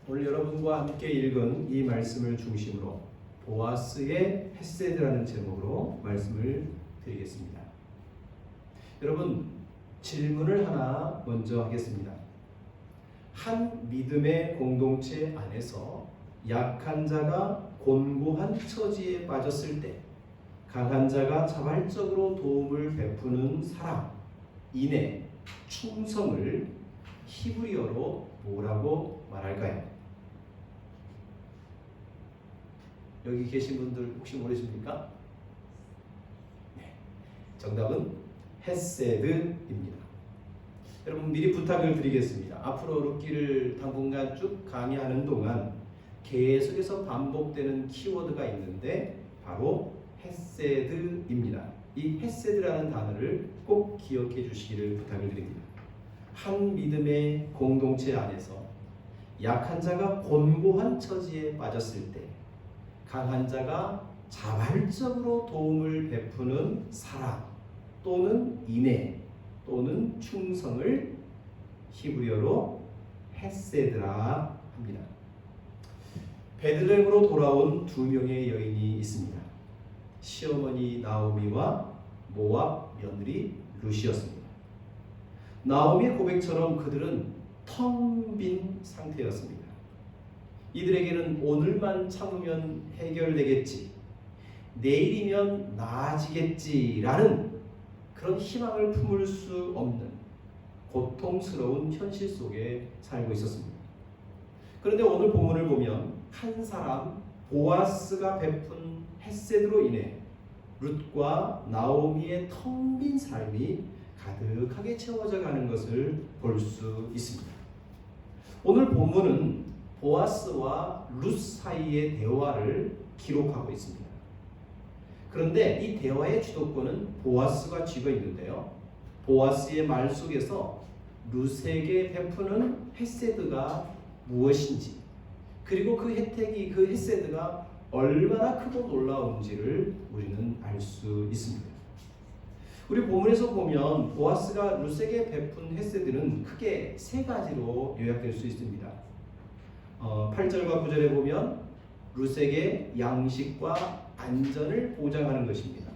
오늘 여러분과 함께 읽은 이 말씀을 중심으로 보아스의 헤세드라는 제목으로 말씀을 드리겠습니다. 여러분, 질문을 하나 먼저 하겠습니다. 한 믿음의 공동체 안에서 약한 자가 곤고한 처지에 빠졌을 때 강한 자가 자발적으로 도움을 베푸는 사랑, 인애, 충성을 히브리어로 뭐라고 말할까요? 여기 계신 분들 혹시 모르십니까? 네, 정답은 헤세드입니다. 여러분, 미리 부탁을 드리겠습니다. 앞으로 룻기를 당분간 쭉 강의하는 동안 계속해서 반복되는 키워드가 있는데 바로 헤세드입니다. 이 헤세드라는 단어를 꼭 기억해 주시기를 부탁을 드립니다. 한 믿음의 공동체 안에서 약한 자가 곤고한 처지에 빠졌을 때 강한 자가 자발적으로 도움을 베푸는 사랑 또는 인애 또는 충성을 히브리어로 헤세드라 합니다. 베들레헴으로 돌아온 두 명의 여인이 있습니다. 시어머니 나오미와 모압 며느리 룻이었습니다. 나오미의 고백처럼 그들은 텅 빈 상태였습니다. 이들에게는 오늘만 참으면 해결되겠지, 내일이면 나아지겠지라는 그런 희망을 품을 수 없는 고통스러운 현실 속에 살고 있었습니다. 그런데 오늘 본문을 보면 한 사람 보아스가 베푼 헤세드로 인해 룻과 나오미의 텅 빈 삶이 가득하게 채워져 가는 것을 볼 수 있습니다. 오늘 본문은 보아스와 룻 사이의 대화를 기록하고 있습니다. 그런데 이 대화의 주도권은 보아스가 쥐고 있는데요. 보아스의 말 속에서 룻에게 베푸는 헤세드가 무엇인지, 그리고 그 혜택이, 그 헤세드가 얼마나 크고 놀라운지를 우리는 알 수 있습니다. 우리 본문에서 보면 보아스가 룻에게 베푼 헤세드는 크게 세 가지로 요약될 수 있습니다. 8절과 9절에 보면 룻에게 양식과 안전을 보장하는 것입니다.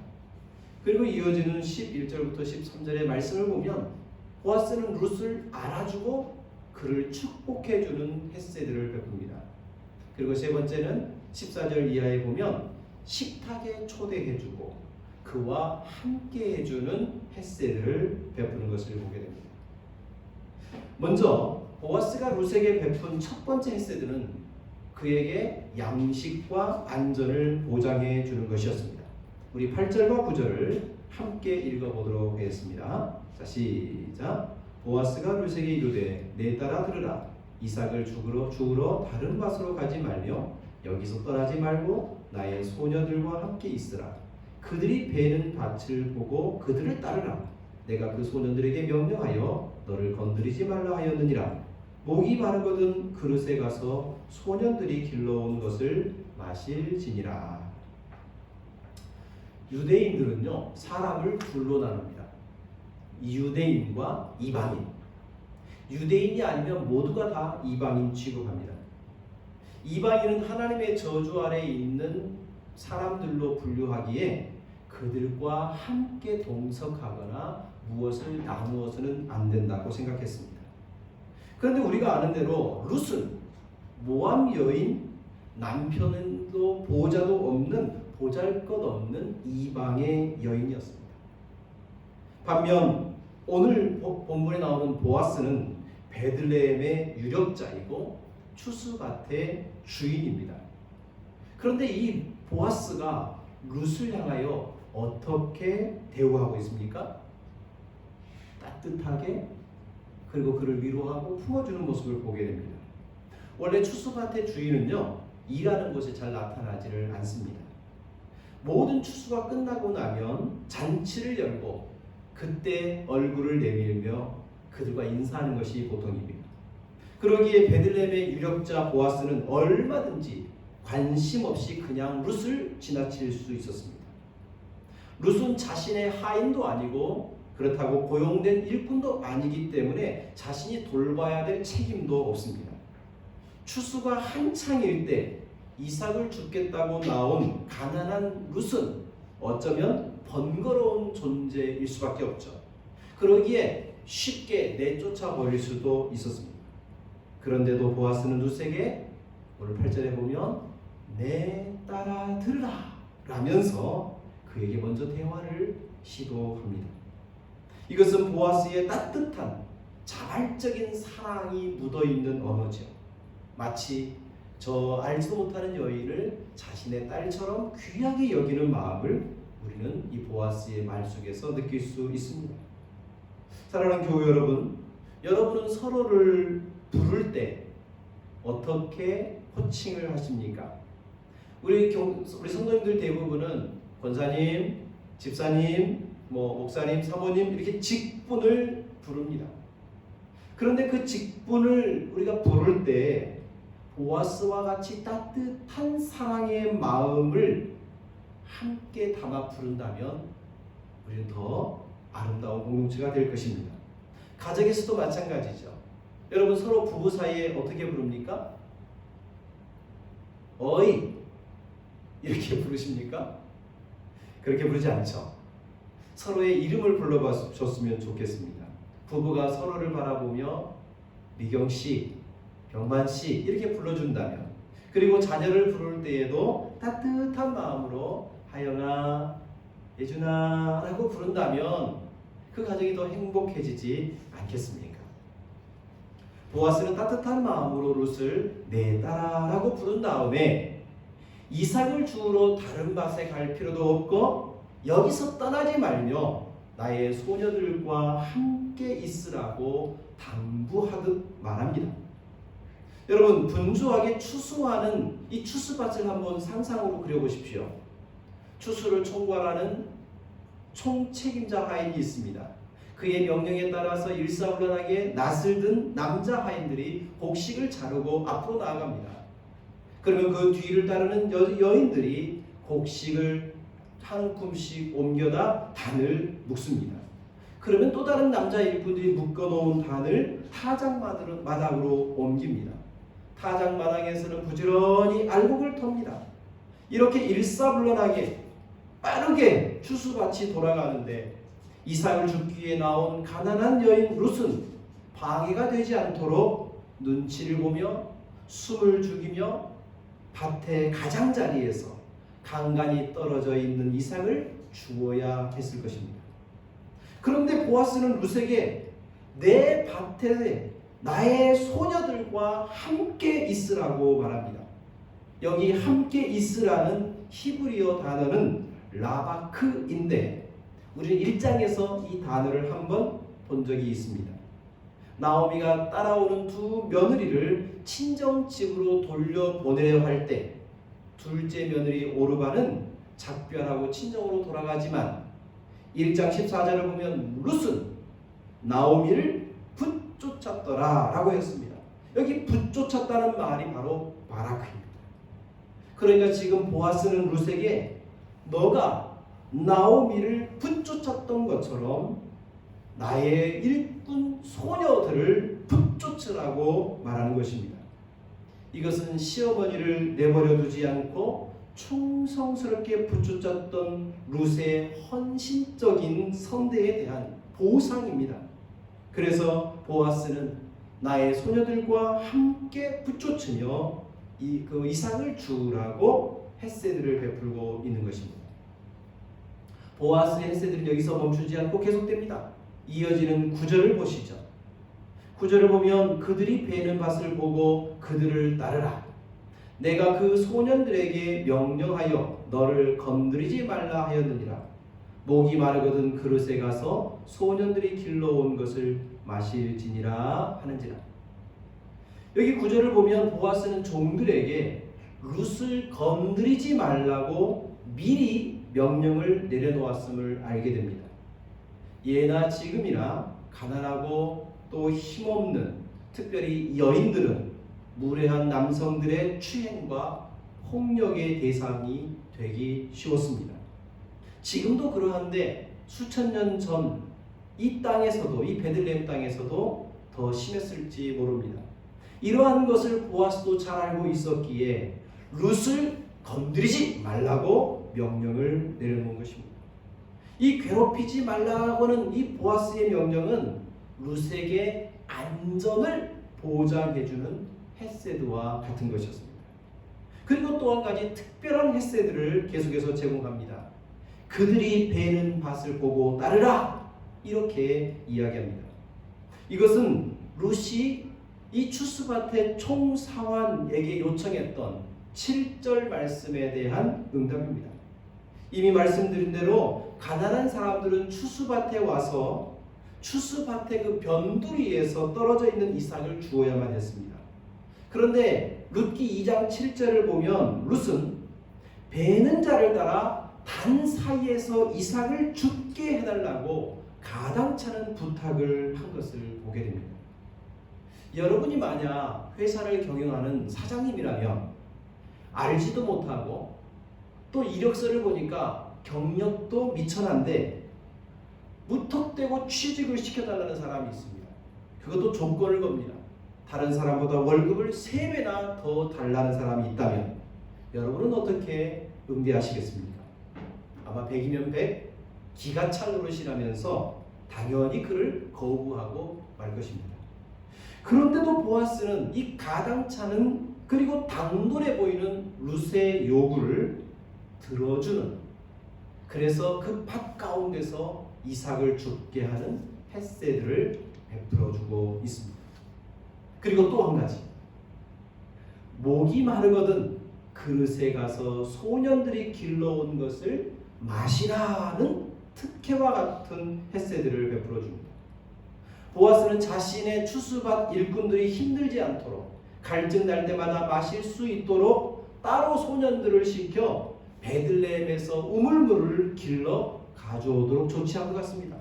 그리고 이어지는 11절부터 13절의 말씀을 보면 보아스는 룻을 알아주고 그를 축복해주는 헤세드를 베풉니다. 그리고 세 번째는 14절 이하에 보면 식탁에 초대해주고 그와 함께 해주는 헤세드를 베푸는 것을 보게 됩니다. 먼저 보아스가 룻에게 베푼 첫 번째 헤세드는 그에게 양식과 안전을 보장해 주는 것이었습니다. 우리 8절과 9절을 함께 읽어보도록 하겠습니다. 자, 시작. 보아스가 룻에게 이르되 내 딸아 들으라. 이삭을 죽으러 다른 밭으로 가지 말며 여기서 떠나지 말고 나의 소녀들과 함께 있으라. 그들이 베는 밭을 보고 그들을 따르라. 내가 그 소년들에게 명령하여 너를 건드리지 말라 하였느니라. 목이 마르거든 그릇에 가서 소년들이 길러온 것을 마실지니라. 유대인들은요, 사람을 둘로 나눕니다. 유대인과 이방인. 유대인이 아니면 모두가 다 이방인 취급합니다. 이방인은 하나님의 저주 아래 있는 사람들로 분류하기에 그들과 함께 동석하거나 무엇을 나누어서는 안 된다고 생각했습니다. 그런데 우리가 아는 대로 룻은 모압 여인, 남편도 보호자도 없는 보잘것없는 이방의 여인이었습니다. 반면 오늘 본문에 나오는 보아스는 베들레헴의 유력자이고 추수밭의 주인입니다. 그런데 이 보아스가 룻을 향하여 어떻게 대우하고 있습니까? 따뜻하게, 그리고 그를 위로하고 품어주는 모습을 보게 됩니다. 원래 추수밭의 주인은요, 일하는 곳에 잘 나타나지를 않습니다. 모든 추수가 끝나고 나면 잔치를 열고 그때 얼굴을 내밀며 그들과 인사하는 것이 보통입니다. 그러기에 베들레헴의 유력자 보아스는 얼마든지 관심 없이 그냥 룻을 지나칠 수 있었습니다. 룻은 자신의 하인도 아니고 그렇다고 고용된 일꾼도 아니기 때문에 자신이 돌봐야 될 책임도 없습니다. 추수가 한창일 때 이삭을 죽겠다고 나온 가난한 룻은 어쩌면 번거로운 존재일 수밖에 없죠. 그러기에 쉽게 내쫓아 버릴 수도 있었습니다. 그런데도 보아스는 룻에게 오늘 8절에 보면 내 딸아 들으라 라면서 그에게 먼저 대화를 시도합니다. 이것은 보아스의 따뜻한 자발적인 사랑이 묻어있는 언어죠. 마치 저 알지도 못하는 여인을 자신의 딸처럼 귀하게 여기는 마음을 우리는 이 보아스의 말 속에서 느낄 수 있습니다. 사랑하는 교우 여러분, 여러분은 서로를 부를 때 어떻게 호칭을 하십니까? 우리 성도님들 대부분은 권사님, 집사님, 목사님, 사모님 이렇게 직분을 부릅니다. 그런데 그 직분을 우리가 부를 때 보아스와 같이 따뜻한 사랑의 마음을 함께 담아 부른다면 우리는 더 아름다운 공동체가 될 것입니다. 가정에서도 마찬가지죠. 여러분 서로 부부 사이에 어떻게 부릅니까? 어이 이렇게 부르십니까? 그렇게 부르지 않죠. 서로의 이름을 불러줬으면 좋겠습니다. 부부가 서로를 바라보며 미경씨, 병만씨 이렇게 불러준다면, 그리고 자녀를 부를 때에도 따뜻한 마음으로 하영아, 예준아 라고 부른다면 그 가정이 더 행복해지지 않겠습니까? 보아스는 따뜻한 마음으로 룻을 내 딸아 라고 부른 다음에 이삭을 주우러 다른 밭에 갈 필요도 없고 여기서 떠나지 말며 나의 소녀들과 함께 있으라고 당부하듯 말합니다. 여러분 분주하게 추수하는 이 추수밭을 한번 상상으로 그려보십시오. 추수를 총괄하는 총책임자 하인이 있습니다. 그의 명령에 따라서 일사불란하게 낫을 든 남자 하인들이 곡식을 자르고 앞으로 나아갑니다. 그러면 그 뒤를 따르는 여인들이 곡식을 한 움씩 옮겨다 단을 묶습니다. 그러면 또 다른 남자 일꾼들이 묶어놓은 단을 타작마당으로 옮깁니다. 타작마당에서는 부지런히 알곡을 텁니다. 이렇게 일사불란하게 빠르게 추수밭이 돌아가는데 이삭을 죽기 위해 나온 가난한 여인 룻은 방해가 되지 않도록 눈치를 보며 숨을 죽이며 밭의 가장자리에서 간간히 떨어져 있는 이삭을 주어야 했을 것입니다. 그런데 보아스는 룻에게 내 밭에 나의 소녀들과 함께 있으라고 말합니다. 여기 함께 있으라는 히브리어 단어는 라바크인데 우리는 1장에서 이 단어를 한번 본 적이 있습니다. 나오미가 따라오는 두 며느리를 친정집으로 돌려보내려 할 때 둘째 며느리 오르바는 작별하고 친정으로 돌아가지만 1장 14절을 보면 룻은 나오미를 붙쫓았더라 라고 했습니다. 여기 붙쫓았다는 말이 바로 바라크입니다. 그러니까 지금 보아스는 룻에게 너가 나오미를 붙쫓았던 것처럼 나의 일꾼 소녀들을 붙쫓으라고 말하는 것입니다. 이것은 시어머니를 내버려 두지 않고 충성스럽게 붙쫓았던 룻의 헌신적인 선대에 대한 보상입니다. 그래서 보아스는 나의 소녀들과 함께 붙쫓으며 그 이삭을 주라고 헤세드를 베풀고 있는 것입니다. 보아스의 헤세드는 여기서 멈추지 않고 계속됩니다. 이어지는 9절을 보시죠. 9절을 보면 그들이 베는 밭을 보고 그들을 따르라. 내가 그 소년들에게 명령하여 너를 건드리지 말라 하였느니라. 목이 마르거든 그릇에 가서 소년들이 길러온 것을 마실지니라 하는지라. 여기 9절을 보면 보아스는 종들에게 룻을 건드리지 말라고 미리 명령을 내려놓았음을 알게 됩니다. 예나 지금이나 가난하고 또 힘없는 특별히 여인들은 무례한 남성들의 추행과 폭력의 대상이 되기 쉬웠습니다. 지금도 그러한데 수천 년 전 이 땅에서도, 이 베들레헴 땅에서도 더 심했을지 모릅니다. 이러한 것을 보아스도 잘 알고 있었기에 룻을 건드리지 말라고 명령을 내려놓은 것입니다. 이 괴롭히지 말라고는 이 보아스의 명령은 룻에게 안전을 보장해주는 헤세드와 같은 것이었습니다. 그리고 또 한 가지 특별한 헤세드를 계속해서 제공합니다. 그들이 베는 밭을 보고 따르라, 이렇게 이야기합니다. 이것은 룻이 이 추수밭의 총사환에게 요청했던 7절 말씀에 대한 응답입니다. 이미 말씀드린 대로 가난한 사람들은 추수밭에 와서 추수밭의 그 변두리에서 떨어져 있는 이삭을 주어야만 했습니다. 그런데 룻기 2장 7절을 보면 룻은 베는 자를 따라 단 사이에서 이삭을 죽게 해달라고 가당찮은 부탁을 한 것을 보게 됩니다. 여러분이 만약 회사를 경영하는 사장님이라면 알지도 못하고 또 이력서를 보니까 경력도 미천한데 무턱대고 취직을 시켜달라는 사람이 있습니다. 그것도 조건을 겁니다. 다른 사람보다 월급을 3배나 더 달라는 사람이 있다면 여러분은 어떻게 응대하시겠습니까? 아마 100이면 100, 기가 찰 노릇이라면서 당연히 그를 거부하고 말 것입니다. 그런데도 보아스는 이 가당찮은 그리고 당돌해 보이는 룻의 요구를 들어주는, 그래서 그 밭 가운데서 이삭을 죽게 하는 헤세드를 베풀어주고 있습니다. 그리고 또 한 가지, 목이 마르거든 그릇에 가서 소년들이 길러온 것을 마시라는 특혜와 같은 헤세드를 베풀어 줍니다. 보아스는 자신의 추수밭 일꾼들이 힘들지 않도록 갈증 날 때마다 마실 수 있도록 따로 소년들을 시켜 베들레헴에서 우물물을 길러 가져오도록 조치한 것 같습니다.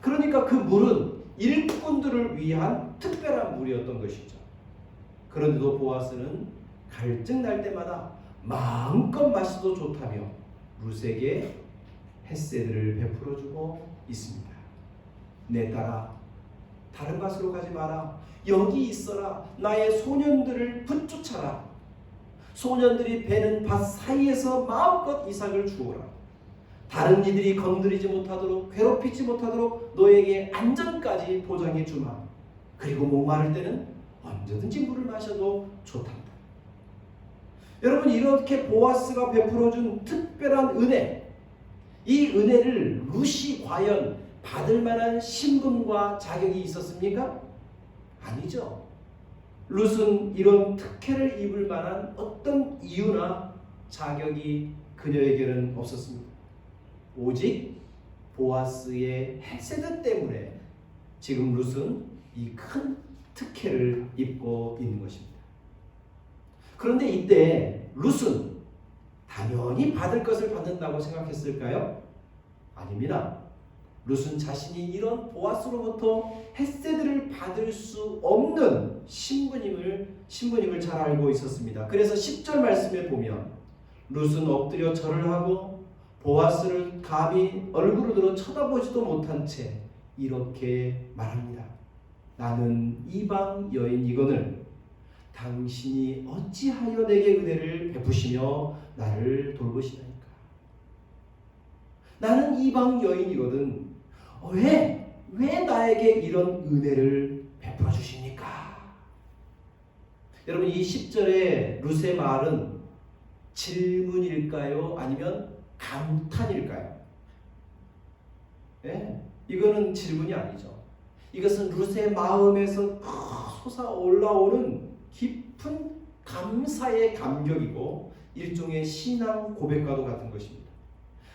그러니까 그 물은 일꾼들을 위한 특별한 물이었던 것이죠. 그런데도 보아스는 갈증 날 때마다 마음껏 마셔도 좋다며 룻에게 헤세드를 베풀어주고 있습니다. 내 딸아, 다른 밭으로 가지 마라. 여기 있어라. 나의 소년들을 붙쫓아라. 소년들이 베는 밭 사이에서 마음껏 이삭을 주오라. 다른 이들이 건드리지 못하도록, 괴롭히지 못하도록 너에게 안전까지 보장해 주마. 그리고 목마를 때는 언제든지 물을 마셔도 좋단다. 여러분, 이렇게 보아스가 베풀어준 특별한 은혜, 이 은혜를 룻이 과연 받을 만한 신분과 자격이 있었습니까? 아니죠. 룻은 이런 특혜를 입을 만한 어떤 이유나 자격이 그녀에게는 없었습니다. 오직 보아스의 헤세드 때문에 지금 룻은 이 큰 특혜를 입고 있는 것입니다. 그런데 이때 룻은 당연히 받을 것을 받는다고 생각했을까요? 아닙니다. 룻은 자신이 이런 보아스로부터 헤세드를 받을 수 없는 신분임을 잘 알고 있었습니다. 그래서 10절 말씀에 보면 룻은 엎드려 절을 하고 보아스를 감히 얼굴을 들어 쳐다보지도 못한 채 이렇게 말합니다. 나는 이방 여인이거늘 당신이 어찌하여 내게 은혜를 베푸시며 나를 돌보시나이까. 나는 이방 여인이거든 왜 나에게 이런 은혜를 베풀어 주십니까? 여러분, 이 10절의 룻의 말은 질문일까요? 아니면 감탄일까요? 네, 이거는 질문이 아니죠. 이것은 룻의 마음에서 솟아 올라오는 깊은 감사의 감격이고 일종의 신앙 고백과도 같은 것입니다.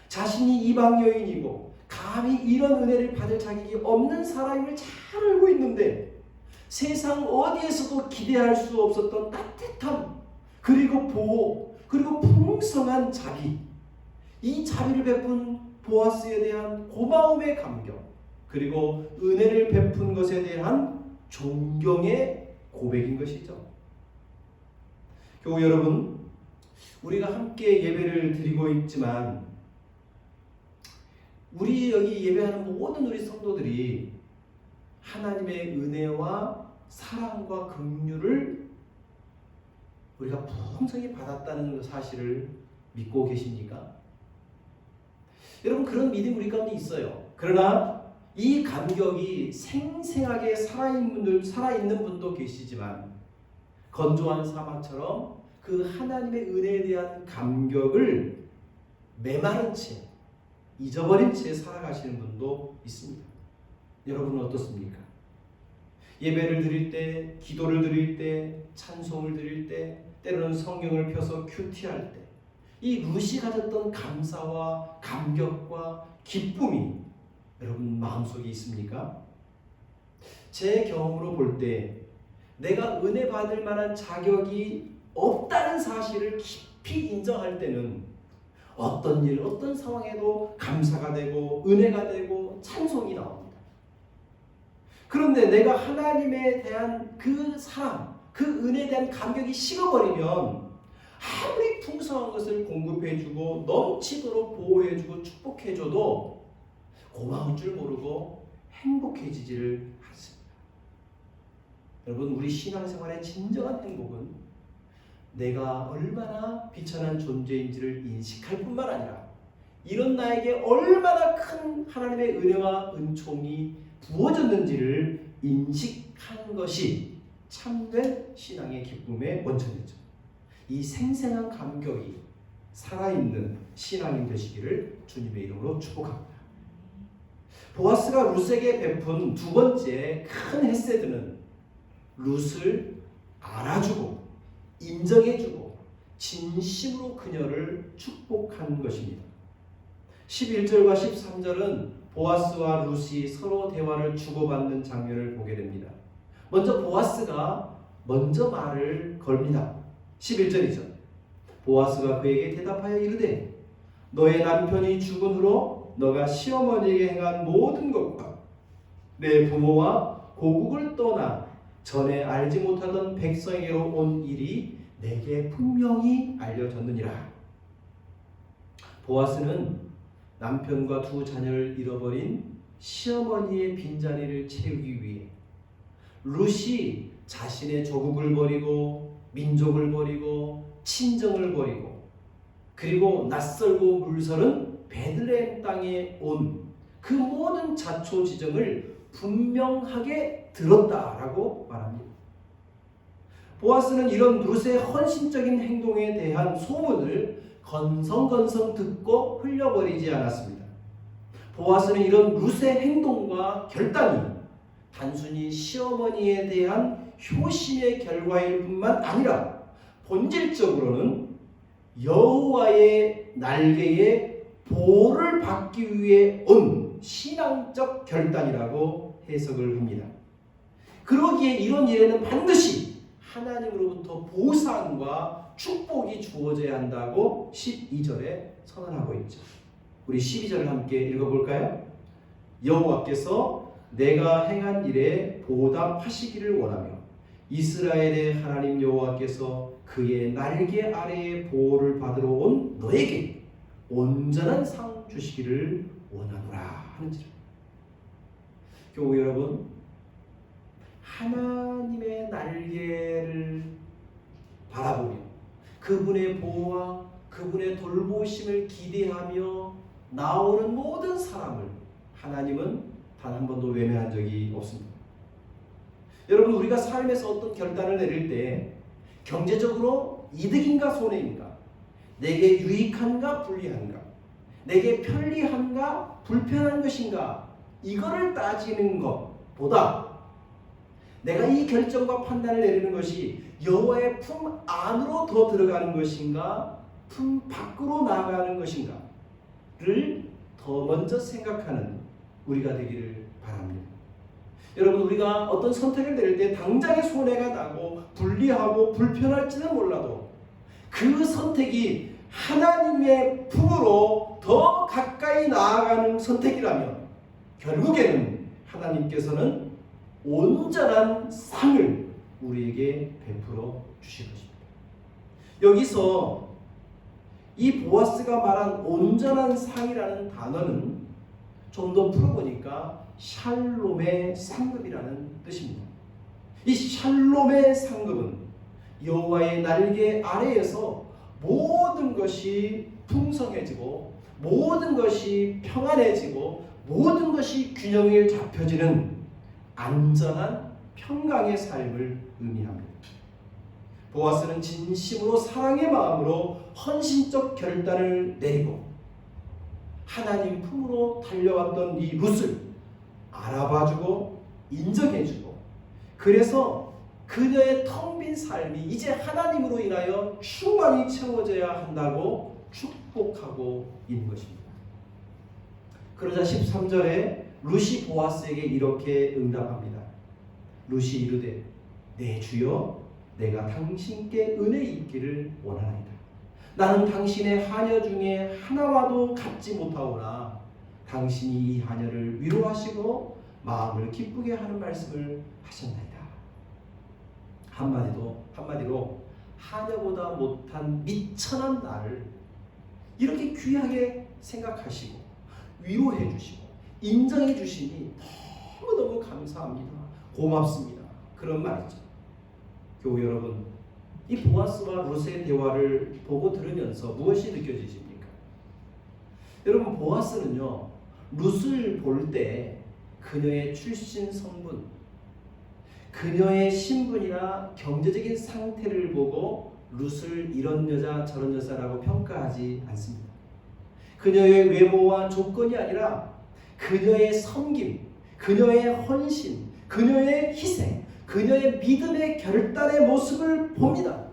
자신이 이방 여인이고 감히 이런 은혜를 받을 자격이 없는 사람임을 잘 알고 있는데 세상 어디에서도 기대할 수 없었던 따뜻함, 그리고 보호, 그리고 풍성한 자비, 이 자비를 베푼 보아스에 대한 고마움의 감격, 그리고 은혜를 베푼 것에 대한 존경의 고백인 것이죠. 교우 여러분, 우리가 함께 예배를 드리고 있지만 우리 여기 예배하는 모든 우리 성도들이 하나님의 은혜와 사랑과 긍휼을 우리가 풍성히 받았다는 사실을 믿고 계십니까? 여러분, 그런 믿음 우리 가운데 있어요. 그러나 이 감격이 생생하게 살아있는 분도 계시지만 건조한 사막처럼 그 하나님의 은혜에 대한 감격을 메마른 채, 잊어버린 채 살아가시는 분도 있습니다. 여러분은 어떻습니까? 예배를 드릴 때, 기도를 드릴 때, 찬송을 드릴 때, 때로는 성경을 펴서 큐티할 때, 이 룻이 가졌던 감사와 감격과 기쁨이 여러분 마음속에 있습니까? 제 경험으로 볼 때 내가 은혜 받을 만한 자격이 없다는 사실을 깊이 인정할 때는 어떤 일, 어떤 상황에도 감사가 되고 은혜가 되고 찬송이 나옵니다. 그런데 내가 하나님에 대한 그 사랑, 그 은혜에 대한 감격이 식어버리면 아무리 풍성한 것을 공급해주고 넘치도록 보호해주고 축복해줘도 고마운 줄 모르고 행복해지지를 않습니다. 여러분, 우리 신앙생활의 진정한 행복은 내가 얼마나 비천한 존재인지를 인식할 뿐만 아니라 이런 나에게 얼마나 큰 하나님의 은혜와 은총이 부어졌는지를 인식하는 것이 참된 신앙의 기쁨의 원천이죠. 이 생생한 감격이 살아있는 신앙인 되시기를 주님의 이름으로 축복합니다. 보아스가 룻에게 베푼 두 번째 큰 헤세드는 룻을 알아주고 인정해주고 진심으로 그녀를 축복한 것입니다. 11절과 13절은 보아스와 룻이 서로 대화를 주고받는 장면을 보게 됩니다. 먼저 보아스가 먼저 말을 걸립니다. 11절이죠. 보아스가 그에게 대답하여 이르되 너의 남편이 죽은 후로 너가 시어머니에게 행한 모든 것과 내 부모와 고국을 떠나 전에 알지 못하던 백성에게로 온 일이 내게 분명히 알려졌느니라. 보아스는 남편과 두 자녀를 잃어버린 시어머니의 빈자리를 채우기 위해 룻이 자신의 조국을 버리고 민족을 버리고 친정을 버리고 그리고 낯설고 물서른 베들레헴 땅에 온 그 모든 자초지정을 분명하게 들었다라고 말합니다. 보아스는 이런 룻의 헌신적인 행동에 대한 소문을 건성건성 듣고 흘려버리지 않았습니다. 보아스는 이런 룻의 행동과 결단이 단순히 시어머니에 대한 효심의 결과일 뿐만 아니라 본질적으로는 여호와의 날개에 보호를 받기 위해 온 신앙적 결단이라고 해석을 합니다. 그러기에 이런 일에는 반드시 하나님으로부터 보상과 축복이 주어져야 한다고 12절에 선언하고 있죠. 우리 12절을 함께 읽어볼까요? 여호와께서 내가 행한 일에 보답하시기를 원하며 이스라엘의 하나님 여호와께서 그의 날개 아래에 보호를 받으러 온 너에게 온전한 상 주시기를 원하노라 하는지라. 교우 여러분, 하나님의 날개를 바라보며 그분의 보호와 그분의 돌보심을 기대하며 나오는 모든 사람을 하나님은 단 한 번도 외면한 적이 없습니다. 여러분, 우리가 삶에서 어떤 결단을 내릴 때 경제적으로 이득인가 손해인가, 내게 유익한가 불리한가, 내게 편리한가 불편한 것인가, 이거를 따지는 것보다 내가 이 결정과 판단을 내리는 것이 여호와의 품 안으로 더 들어가는 것인가, 품 밖으로 나아가는 것인가를 더 먼저 생각하는 우리가 되기를 바랍니다. 여러분, 우리가 어떤 선택을 내릴 때 당장의 손해가 나고 불리하고 불편할지는 몰라도 그 선택이 하나님의 품으로 더 가까이 나아가는 선택이라면 결국에는 하나님께서는 온전한 상을 우리에게 베풀어 주실 것입니다. 여기서 이 보아스가 말한 온전한 상이라는 단어는 좀 더 풀어보니까 샬롬의 상급이라는 뜻입니다. 이 샬롬의 상급은 여호와의 날개 아래에서 모든 것이 풍성해지고 모든 것이 평안해지고 모든 것이 균형을 잡혀지는 안전한 평강의 삶을 의미합니다. 보아스는 진심으로 사랑의 마음으로 헌신적 결단을 내리고 하나님 품으로 달려왔던 이 룻을 알아봐주고 인정해주고, 그래서 그녀의 텅 빈 삶이 이제 하나님으로 인하여 충만히 채워져야 한다고 축복하고 있는 것입니다. 그러자 13절에 룻이 보아스에게 이렇게 응답합니다. 룻이 이르되 내 주여, 내가 당신께 은혜 있기를 원하나이다. 나는 당신의 하녀 중에 하나와도 같지 못하오나 당신이 이 하녀를 위로하시고 마음을 기쁘게 하는 말씀을 하셨나이다. 한마디로 하녀보다 못한 미천한 나를 이렇게 귀하게 생각하시고 위로해 주시고 인정해 주시니 너무너무 감사합니다. 고맙습니다. 그런 말이죠. 교우 여러분, 이 보아스와 룻의 대화를 보고 들으면서 무엇이 느껴지십니까? 여러분, 보아스는요, 룻을 볼 때 그녀의 출신 성분, 그녀의 신분이나 경제적인 상태를 보고 룻을 이런 여자 저런 여자라고 평가하지 않습니다. 그녀의 외모와 조건이 아니라 그녀의 섬김, 그녀의 헌신, 그녀의 희생, 그녀의 믿음의 결단의 모습을 봅니다.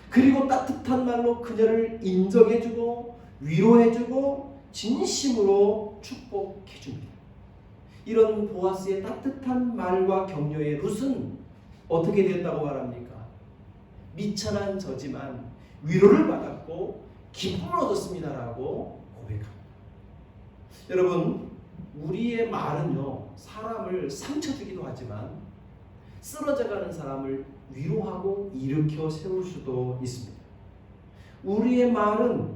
그리고 따뜻한 말로 그녀를 인정해주고 위로해주고 진심으로 축복해줍니다. 이런 보아스의 따뜻한 말과 격려에 룻은 어떻게 됐다고 말합니까? 미천한 저지만 위로를 받았고 기쁨을 얻었습니다라고 고백합니다. 여러분, 우리의 말은요, 사람을 상처 주기도 하지만 쓰러져가는 사람을 위로하고 일으켜 세울 수도 있습니다. 우리의 말은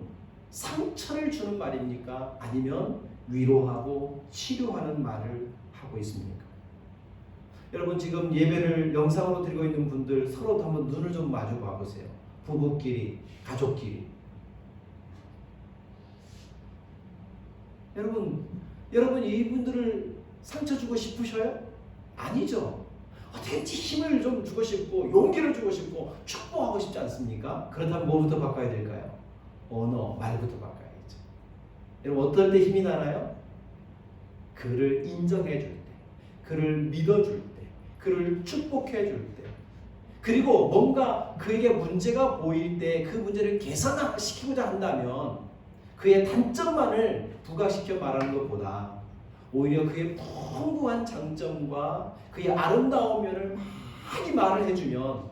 상처를 주는 말입니까? 아니면 위로하고 치료하는 말을 하고 있습니까? 여러분, 지금 예배를 영상으로 드리고 있는 분들 서로 한번 눈을 좀 마주 봐보세요. 부부끼리, 가족끼리. 여러분 이분들을 상처 주고 싶으셔요? 아니죠. 어떻게든지 힘을 좀 주고 싶고 용기를 주고 싶고 축복하고 싶지 않습니까? 그렇다면 뭐부터 바꿔야 될까요? 언어, 말부터 바꿔야죠. 여러분, 어떨 때 힘이 나나요? 그를 인정해 줄 때, 그를 믿어줄 때, 그를 축복해 줄 때, 그리고 뭔가 그에게 문제가 보일 때 그 문제를 개선시키고자 한다면 그의 단점만을 부각시켜 말하는 것보다 오히려 그의 풍부한 장점과 그의 아름다운 면을 많이 말을 해주면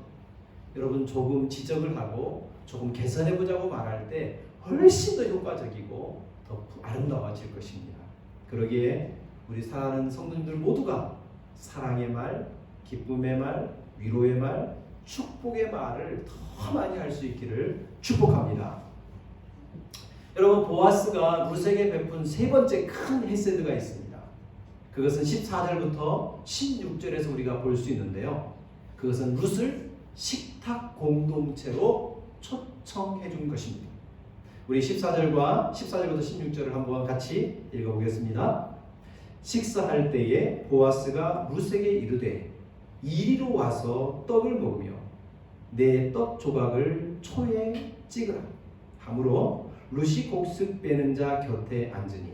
여러분, 조금 지적을 하고 조금 개선해보자고 말할 때 훨씬 더 효과적이고 더 아름다워질 것입니다. 그러기에 우리 사랑하는 성도님들 모두가 사랑의 말, 기쁨의 말, 위로의 말, 축복의 말을 더 많이 할 수 있기를 축복합니다. 여러분, 보아스가 룻에게 베푼 세 번째 큰 헤세드가 있습니다. 그것은 14절부터 16절에서 우리가 볼 수 있는데요. 그것은 룻을 식탁 공동체로 초청해 준 것입니다. 우리 14절부터 16절을 한번 같이 읽어보겠습니다. 식사할 때에 보아스가 룻에게 이르되 이리로 와서 떡을 먹으며 내 떡 조각을 초에 찍으라 하므로 룻이 곡식 빼는 자 곁에 앉으니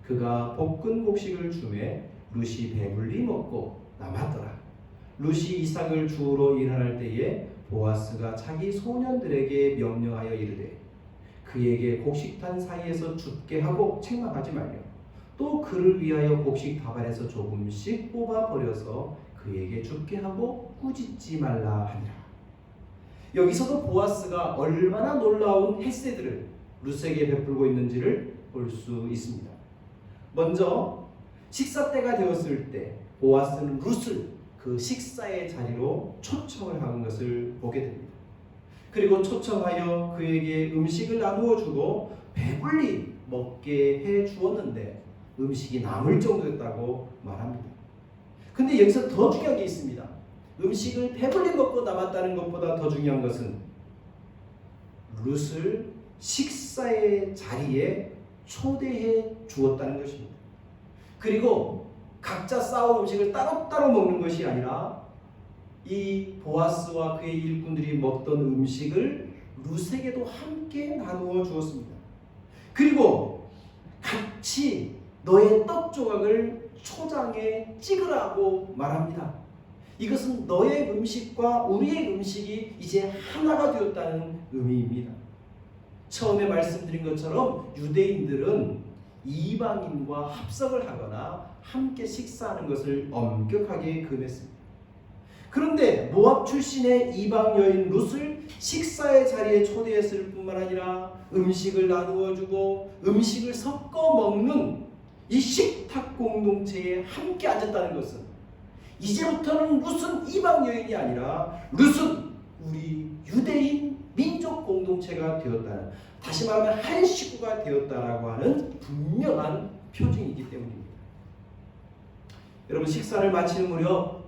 그가 볶은 곡식을 주매 룻이 배불리 먹고 남았더라. 룻이 이삭을 주우러 일어날 때에 보아스가 자기 소년들에게 명령하여 이르되 그에게 곡식탄 사이에서 죽게 하고 책망하지 말며 또 그를 위하여 곡식 다발에서 조금씩 뽑아 버려서 그에게 죽게 하고 꾸짖지 말라 하니라. 여기서도 보아스가 얼마나 놀라운 헤세드를 룻에게 베풀고 있는지를 볼 수 있습니다. 먼저 식사 때가 되었을 때 보아스는 룻을 그 식사의 자리로 초청을 하는 것을 보게 됩니다. 그리고 초청하여 그에게 음식을 나누어 주고 배불리 먹게 해 주었는데 음식이 남을 정도였다고 말합니다. 근데 여기서 더 중요한 게 있습니다. 음식을 배불리 먹고 남았다는 것보다 더 중요한 것은 룻을 식사의 자리에 초대해 주었다는 것입니다. 그리고 각자 싸온 음식을 따로따로 먹는 것이 아니라 이 보아스와 그의 일꾼들이 먹던 음식을 룻에게도 함께 나누어 주었습니다. 그리고 같이 너의 떡 조각을 초장에 찍으라고 말합니다. 이것은 너의 음식과 우리의 음식이 이제 하나가 되었다는 의미입니다. 처음에 말씀드린 것처럼 유대인들은 이방인과 합석을 하거나 함께 식사하는 것을 엄격하게 금했습니다. 그런데 모압 출신의 이방 여인 룻을 식사의 자리에 초대했을 뿐만 아니라 음식을 나누어 주고 음식을 섞어 먹는 이 식탁 공동체에 함께 앉았다는 것은 이제부터는 룻은 이방 여인이 아니라 룻은 우리 유대인 민족 공동체가 되었다는, 다시 말하면 한 식구가 되었다라고 하는 분명한 표징이기 때문입니다. 여러분, 식사를 마치는 무렵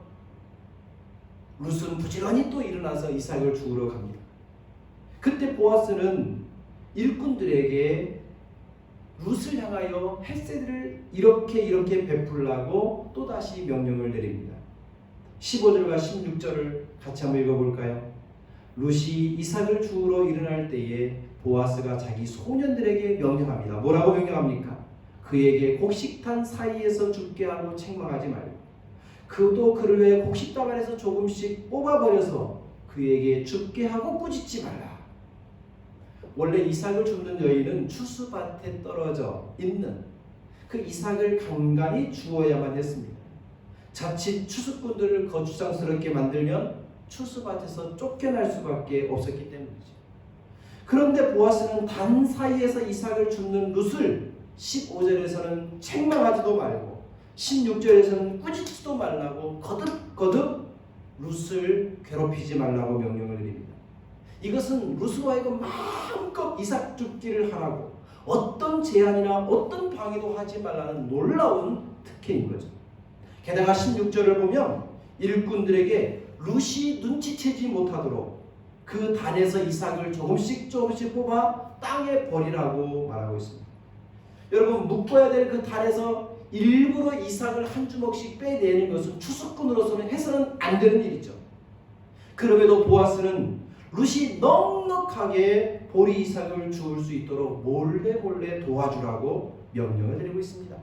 룻은 부지런히 또 일어나서 이삭을 주우러 갑니다. 그때 보아스는 일꾼들에게 룻을 향하여 헤세드를 이렇게 베풀라고 또다시 명령을 내립니다. 15절과 16절을 같이 한번 읽어볼까요? 룻이 이삭을 주우러 일어날 때에 보아스가 자기 소년들에게 명령합니다. 뭐라고 명령합니까? 그에게 곡식탄 사이에서 죽게 하고 책망하지 말고 그도 그를 위해 곡식당 안에서 조금씩 뽑아버려서 그에게 죽게 하고 꾸짖지 말라. 원래 이삭을 줍는 여인은 추수밭에 떨어져 있는 그 이삭을 간간히 주어야만 했습니다. 자칫 추수꾼들을 거추장스럽게 만들면 추수밭에서 쫓겨날 수밖에 없었기 때문이죠. 그런데 보아스는 단 사이에서 이삭을 줍는 룻을 15절에서는 책망하지도 말고 16절에서는 꾸짖지도 말라고 거듭거듭 룻을 괴롭히지 말라고 명령을 드립니다. 이것은 룻으로 하여금 마음껏 이삭 줍기를 하라고 어떤 제한이나 어떤 방해도 하지 말라는 놀라운 특혜인 거죠. 게다가 16절을 보면 일꾼들에게 룻이 눈치채지 못하도록 그 단에서 이삭을 조금씩 뽑아 땅에 버리라고 말하고 있습니다. 여러분, 묶어야 될 그 단에서 일부러 이삭을 한 주먹씩 빼내는 것은 추수꾼으로서는 해서는 안 되는 일이죠. 그럼에도 보아스는 룻이 넉넉하게 보리 이삭을 주울 수 있도록 몰래 도와주라고 명령을 드리고 있습니다.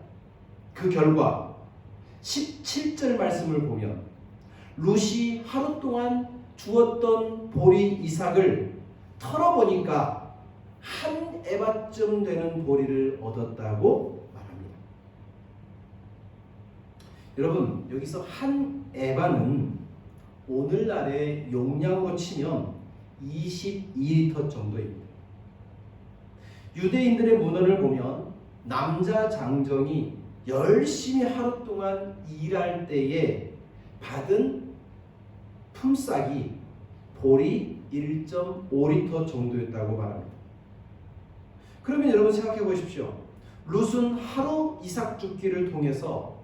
그 결과 17절 말씀을 보면 룻이 하루 동안 주었던 보리 이삭을 털어보니까 한 에바쯤 되는 보리를 얻었다고 말합니다. 여러분, 여기서 한 에바는 오늘날의 용량으로 치면 22리터 정도입니다. 유대인들의 문헌을 보면 남자 장정이 열심히 하루 동안 일할 때에 받은 품삯이 보리 1.5리터 정도였다고 말합니다. 그러면 여러분 생각해 보십시오. 룻은 하루 이삭 줍기를 통해서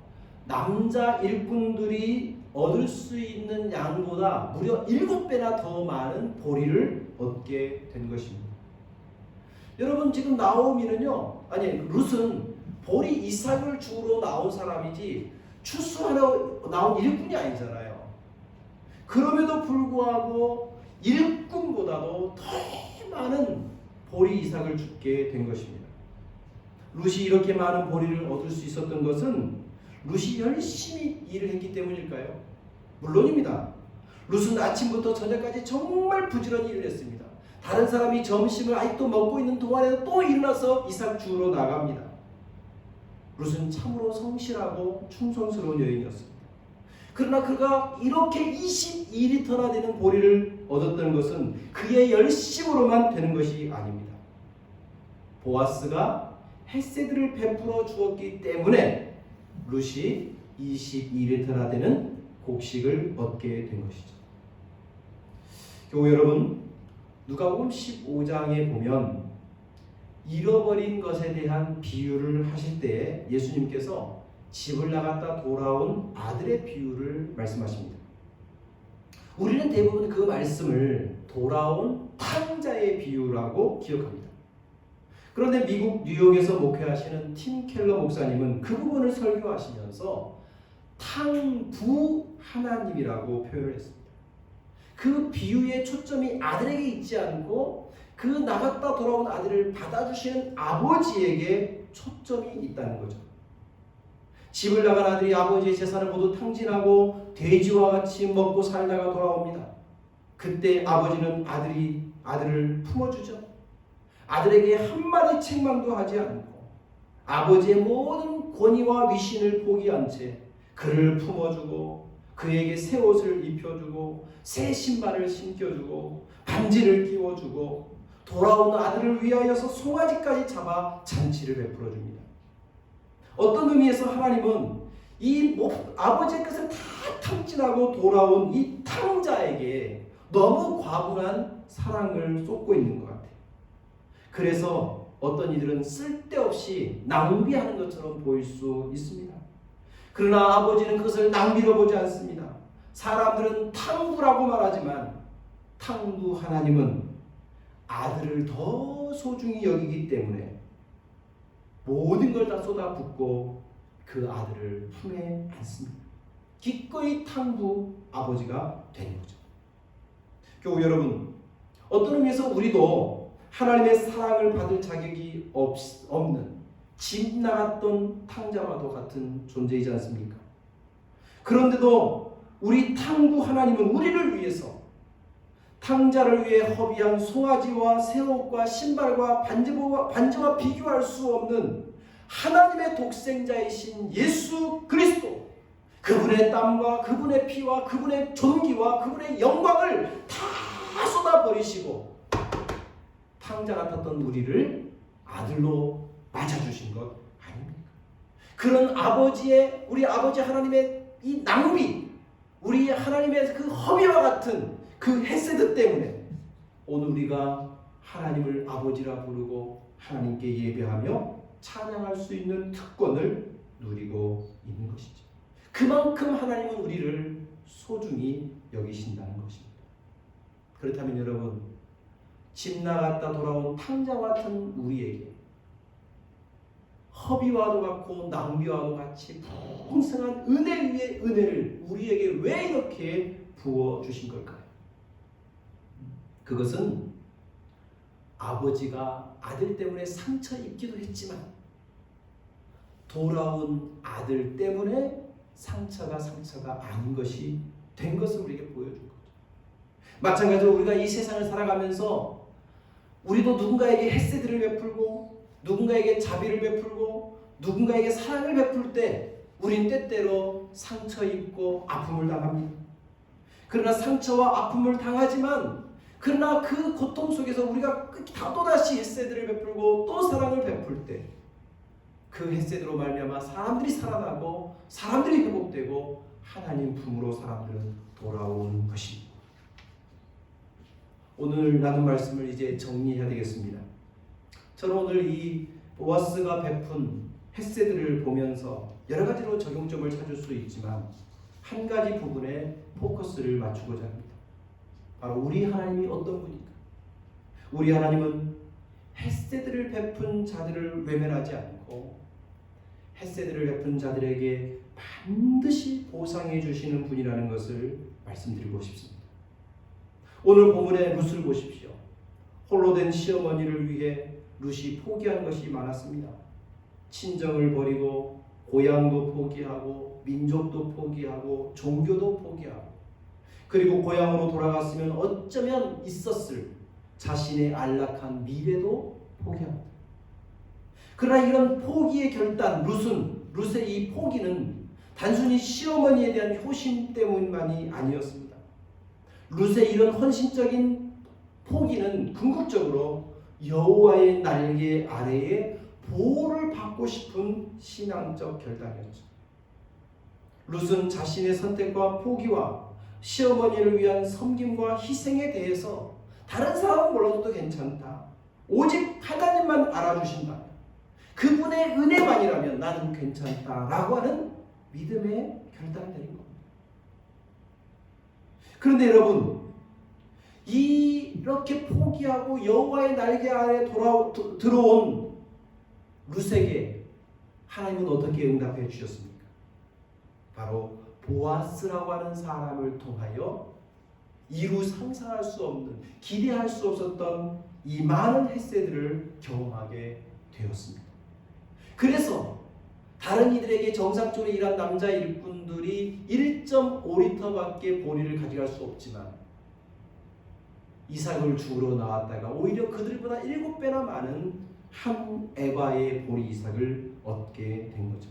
남자 일꾼들이 얻을 수 있는 양보다 무려 7배나 더 많은 보리를 얻게 된 것입니다. 여러분, 지금 룻은 보리 이삭을 주우러 나온 사람이지 추수하러 나온 일꾼이 아니잖아요. 그럼에도 불구하고 일꾼보다도 더 많은 보리 이삭을 줍게 된 것입니다. 룻이 이렇게 많은 보리를 얻을 수 있었던 것은 룻이 열심히 일을 했기 때문일까요? 물론입니다. 룻은 아침부터 저녁까지 정말 부지런히 일을 했습니다. 다른 사람이 점심을 아직도 먹고 있는 동안에도 또 일어나서 이삭 주우러 나갑니다. 룻은 참으로 성실하고 충성스러운 여인이었습니다. 그러나 그가 이렇게 22리터나 되는 보리를 얻었던 것은 그의 열심으로만 되는 것이 아닙니다. 보아스가 헤세드를 베풀어 주었기 때문에 룻이 22리터나 되는 곡식을 얻게 된 것이죠. 교우 여러분, 누가복음 15장에 보면 잃어버린 것에 대한 비유를 하실 때 예수님께서 집을 나갔다 돌아온 아들의 비유를 말씀하십니다. 우리는 대부분 그 말씀을 돌아온 탕자의 비유라고 기억합니다. 그런데 미국 뉴욕에서 목회하시는 팀 켈러 목사님은 그 부분을 설교하시면서 탕부 하나님이라고 표현을 했습니다. 그 비유의 초점이 아들에게 있지 않고 그 나갔다 돌아온 아들을 받아주시는 아버지에게 초점이 있다는 거죠. 집을 나간 아들이 아버지의 재산을 모두 탕진하고 돼지와 같이 먹고 살다가 돌아옵니다. 그때 아버지는 아들을 품어주죠. 아들에게 한마디 책망도 하지 않고 아버지의 모든 권위와 위신을 포기한 채 그를 품어주고 그에게 새 옷을 입혀주고 새 신발을 신겨주고 반지를 끼워주고 돌아온 아들을 위하여서 송아지까지 잡아 잔치를 베풀어줍니다. 어떤 의미에서 하나님은 이 아버지의 것을 다 탕진하고 돌아온 이 탕자에게 너무 과분한 사랑을 쏟고 있는 것 같아요. 그래서 어떤 이들은 쓸데없이 낭비하는 것처럼 보일 수 있습니다. 그러나 아버지는 그것을 낭비로 보지 않습니다. 사람들은 탕부라고 말하지만 탕부 하나님은 아들을 더 소중히 여기기 때문에 모든 걸 다 쏟아붓고 그 아들을 품에 안습니다. 기꺼이 탕부 아버지가 된 거죠. 교우 여러분, 어떤 의미에서 우리도 하나님의 사랑을 받을 자격이 없는 집 나갔던 탕자와도 같은 존재이지 않습니까? 그런데도 우리 탕부 하나님은 우리를 위해서 탕자를 위해 허비한 송아지와 새옷과 신발과 반지와 비교할 수 없는 하나님의 독생자이신 예수 그리스도, 그분의 땀과 그분의 피와 그분의 존귀와 그분의 영광을 다 쏟아버리시고 탕자 같았던 우리를 아들로 맞아주신 것 아닙니까? 그런 우리 아버지 하나님의 이 낭비, 우리 하나님의 그 허비와 같은 그 헤세드 때문에 오늘 우리가 하나님을 아버지라 부르고 하나님께 예배하며 찬양할 수 있는 특권을 누리고 있는 것이죠. 그만큼 하나님은 우리를 소중히 여기신다는 것입니다. 그렇다면 여러분, 집 나갔다 돌아온 탕자 같은 우리에게 허비와도 같고 낭비와도 같이 풍성한 은혜 위에 은혜를 우리에게 왜 이렇게 부어주신 걸까요? 그것은 아버지가 아들 때문에 상처 입기도 했지만 돌아온 아들 때문에 상처가 아닌 것이 된 것을 우리에게 보여준 거죠. 마찬가지로 우리가 이 세상을 살아가면서 우리도 누군가에게 헤세드를 베풀고 누군가에게 자비를 베풀고 누군가에게 사랑을 베풀 때 우린 때때로 상처 입고 아픔을 당합니다. 그러나 상처와 아픔을 당하지만 그러나 그 고통 속에서 우리가 또다시 헤세드를 베풀고 또 사랑을 베풀 때 그 헤세드로 말미암아 사람들이 살아나고 사람들이 회복되고 하나님 품으로 사람들은 돌아오는 것입니다. 오늘 나눈 말씀을 이제 정리해야 되겠습니다. 저는 오늘 이 보아스가 베푼 헤세드를 보면서 여러 가지로 적용점을 찾을 수 있지만 한 가지 부분에 포커스를 맞추고자 합니다. 바로 우리 하나님이 어떤 분인가? 우리 하나님은 헤세드를 베푼 자들을 외면하지 않고 헤세드를 베푼 자들에게 반드시 보상해 주시는 분이라는 것을 말씀드리고 싶습니다. 오늘 본문의 룻을 보십시오. 홀로 된 시어머니를 위해 룻이 포기한 것이 많았습니다. 친정을 버리고 고향도 포기하고 민족도 포기하고 종교도 포기하고 그리고 고향으로 돌아갔으면 어쩌면 있었을 자신의 안락한 미래도 포기합니다. 그러나 이런 포기의 결단, 룻의 이 포기는 단순히 시어머니에 대한 효심 때문만이 아니었습니다. 룻의 이런 헌신적인 포기는 궁극적으로 여호와의 날개 아래에 보호를 받고 싶은 신앙적 결단이었죠. 룻은 자신의 선택과 포기와 시어머니를 위한 섬김과 희생에 대해서 다른 사람은 몰라도 괜찮다. 오직 하나님만 알아주신다. 그분의 은혜만이라면 나는 괜찮다라고 하는 믿음의 결단이 내린 겁니다. 그런데 여러분, 이렇게 포기하고 여호와의 날개 아래 들어온 룻에게 하나님은 어떻게 응답해 주셨습니까? 바로 보아스라고 하는 사람을 통하여 이루 상상할 수 없는, 기대할 수 없었던 이 많은 햇새들을 경험하게 되었습니다. 그래서 다른 이들에게 정상적으로 일한 남자 일꾼들이 1.5리터밖에 보리를 가져갈 수 없지만 이삭을 죽으러 나왔다가 오히려 그들보다 7배나 많은 한 에바의 보리 이삭을 얻게 된 거죠.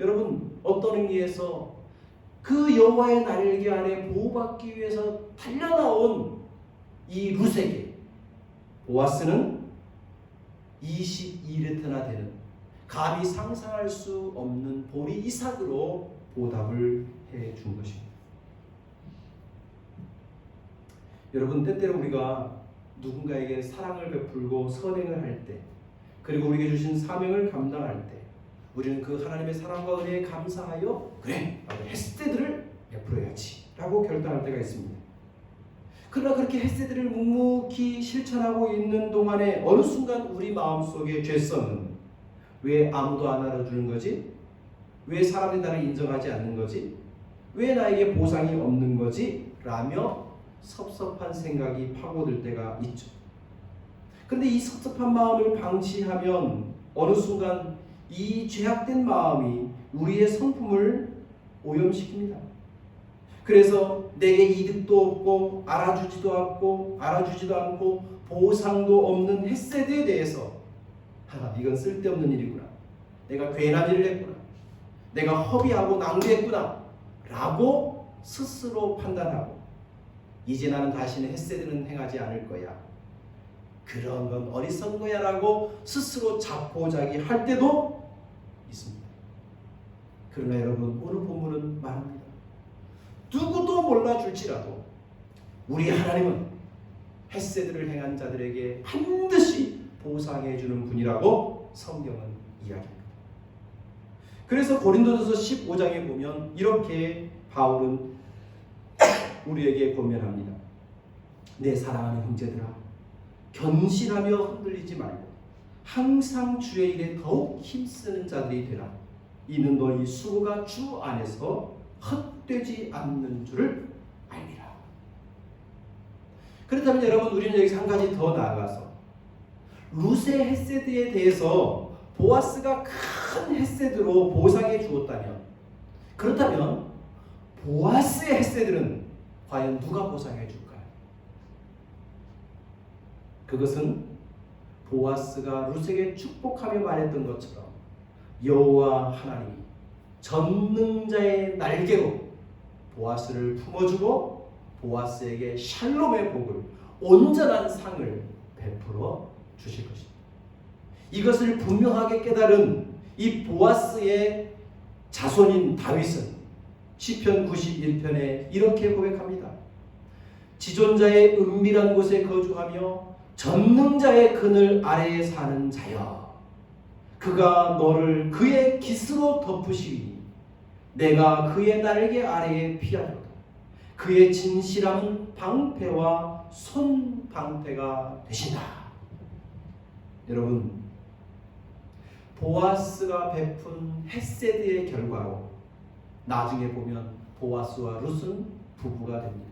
여러분, 어떤 의미에서 그 여호와의 날개 아래 보호받기 위해서 달려나온 이 룻에게 보아스는 22리터나 되는, 감히 상상할 수 없는 보리 이삭으로 보답을 해 준 것입니다. 여러분, 때때로 우리가 누군가에게 사랑을 베풀고 선행을 할 때, 그리고 우리에게 주신 사명을 감당할 때 우리는 그 하나님의 사랑과 은혜에 감사하여 그래, 나도 햇새들을 베풀어야지 라고 결단할 때가 있습니다. 그러나 그렇게 햇새들을 묵묵히 실천하고 있는 동안에 어느 순간 우리 마음속에 죄성은 왜 아무도 안 알아주는 거지? 왜 사람들이 나를 인정하지 않는 거지? 왜 나에게 보상이 없는 거지? 라며 섭섭한 생각이 파고들 때가 있죠. 그런데 이 섭섭한 마음을 방치하면 어느 순간 이 죄악된 마음이 우리의 성품을 오염시킵니다. 그래서 내게 이득도 없고 알아주지도 않고 보상도 없는 햇새들에 대해서 이건 쓸데없는 일이구나, 내가 괜한 일을 했구나, 내가 허비하고 낭비했구나 라고 스스로 판단하고 이제 나는 다시는 햇새들은 행하지 않을 거야, 그런 건 어리석은 거야 라고 스스로 자포자기할 때도 있습니다. 그러나 여러분, 오늘 본문은 말합니다. 누구도 몰라줄지라도 우리 하나님은 햇새들을 행한 자들에게 반드시 보상해 주는 분이라고 성경은 이야기합니다. 그래서 고린도전서 15장에 보면 이렇게 바울은 우리에게 권면합니다. 내 사랑하는 형제들아, 견실하며 흔들리지 말고 항상 주의 일에 더욱 힘쓰는 자들이 되라. 이는 너희 수고가 주 안에서 헛되지 않는 줄을 알리라. 그렇다면 여러분, 우리는 여기서 한 가지 더 나아가서 룻의 햇새들에 대해서 보아스가 큰 햇새들로 보상해 주었다면, 그렇다면 보아스의 햇새들은 과연 누가 보상해 줄까요? 그것은 보아스가 룻에게 축복하며 말했던 것처럼 여호와 하나님이 전능자의 날개로 보아스를 품어주고 보아스에게 샬롬의 복을, 온전한 상을 베풀어 주실 것입니다. 이것을 분명하게 깨달은 이 보아스의 자손인 다윗은 시편 91편에 이렇게 고백합니다. 지존자의 은밀한 곳에 거주하며 전능자의 그늘 아래에 사는 자여, 그가 너를 그의 깃으로 덮으시리니 내가 그의 날개 아래에 피하리로다. 그의 진실함은 방패와 손방패가 되신다. 여러분, 보아스가 베푼 햇새드의 결과로 나중에 보면 보아스와 룻은 부부가 됩니다.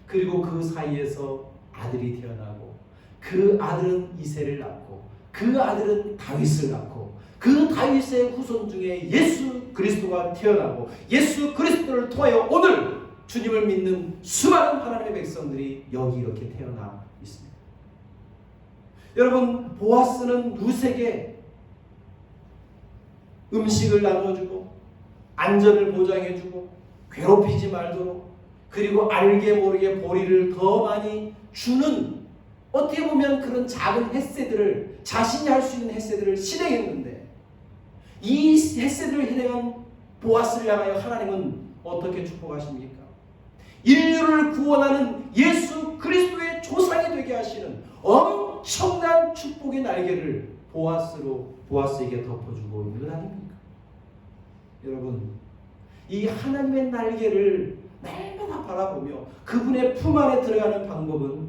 그리고 그 사이에서 아들이 태어나고 그 아들은 이새를 낳고 그 아들은 다윗을 낳고 그 다윗의 후손 중에 예수 그리스도가 태어나고 예수 그리스도를 통하여 오늘 주님을 믿는 수많은 하나님의 백성들이 여기 이렇게 태어나 있습니다. 여러분, 보아스는 룻에게 음식을 나눠주고 안전을 보장해주고 괴롭히지 말도록, 그리고 알게 모르게 보리를 더 많이 주는, 어떻게 보면 그런 작은 햇새들을, 자신이 할 수 있는 햇새들을 실행했는데, 이 햇새들을 실행한 보아스를 향하여 하나님은 어떻게 축복하십니까? 인류를 구원하는 예수 그리스도의 조상이 되게 하시는 엄청난 축복의 날개를 보아스에게 덮어주고 있는 것 아닙니까? 여러분, 이 하나님의 날개를 날마다 바라보며 그분의 품 안에 들어가는 방법은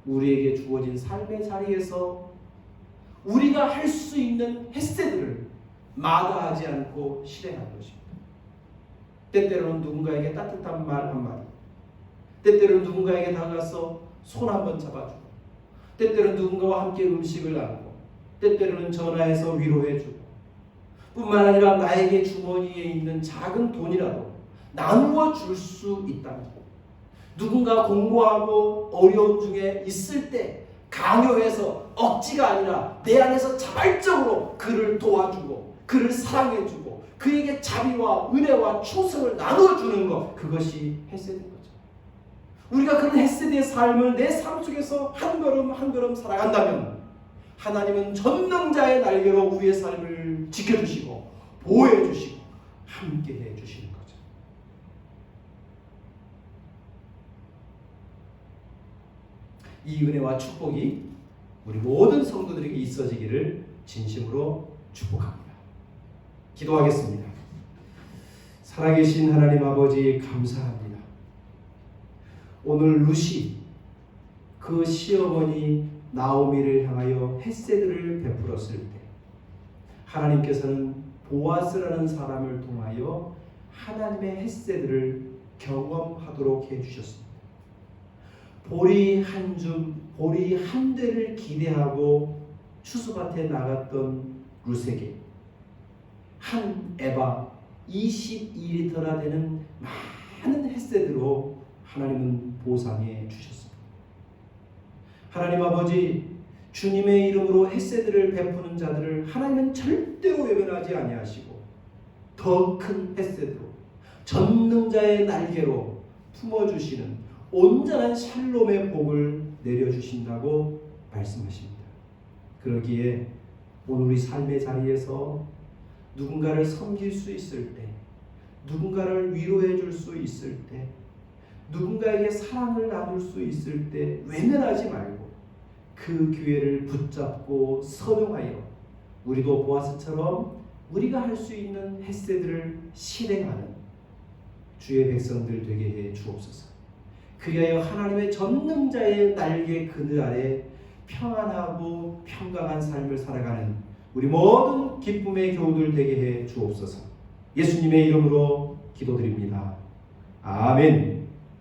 우리에게 주어진 삶의 자리에서 우리가 할 수 있는 햇새들을 마다하지 않고 실행하는 것입니다. 때때로는 누군가에게 따뜻한 말 한마디, 때때로는 누군가에게 다가가서 손 한번 잡아주고, 때때로는 누군가와 함께 음식을 나누고, 때때로는 전화해서 위로해주고, 뿐만 아니라 나에게 주머니에 있는 작은 돈이라도 나누어 줄 수 있다면, 누군가 공부하고 어려운 중에 있을 때 강요해서 억지가 아니라 내 안에서 자발적으로 그를 도와주고 그를 사랑해주고 그에게 자비와 은혜와 충성을 나눠주는 것, 그것이 햇새인 거죠. 우리가 그런 햇새의 삶을 내 삶 속에서 한 걸음 한 걸음 살아간다면 하나님은 전능자의 날개로 우리의 삶을 지켜주시고 보호해주시고 함께해 주시는 거죠. 이 은혜와 축복이 우리 모든 성도들에게 있어지기를 진심으로 축복합니다. 기도하겠습니다. 살아계신 하나님 아버지 감사합니다. 오늘 루시 그 시어머니 나오미를 향하여 햇새들을 베풀었을 때 하나님께서는 보아스라는 사람을 통하여 하나님의 햇새들을 경험하도록 해주셨습니다. 보리 한 줌, 보리 한 대를 기대하고 추수밭에 나갔던 루세게 한 에바 22리터나 되는 많은 햇새들로 하나님은 보상해 주셨습니다. 하나님 아버지, 주님의 이름으로 햇새들을 베푸는 자들을 하나님은 절대로 외면하지 아니하시고 더 큰 햇새로 전능자의 날개로 품어주시는 온전한 샬롬의 복을 내려주신다고 말씀하십니다. 그러기에 오늘 우리 삶의 자리에서 누군가를 섬길 수 있을 때, 누군가를 위로해 줄 수 있을 때, 누군가에게 사랑을 나눌 수 있을 때 외면하지 말고 그 기회를 붙잡고 선용하여 우리도 보아스처럼 우리가 할 수 있는 햇새들을 실행하는 주의 백성들 되게 해 주옵소서. 그리하여 하나님의 전능자의 날개 그늘 아래 평안하고 평강한 삶을 살아가는 우리 모든 기쁨의 교우들 되게 해 주옵소서. 예수님의 이름으로 기도드립니다. 아멘.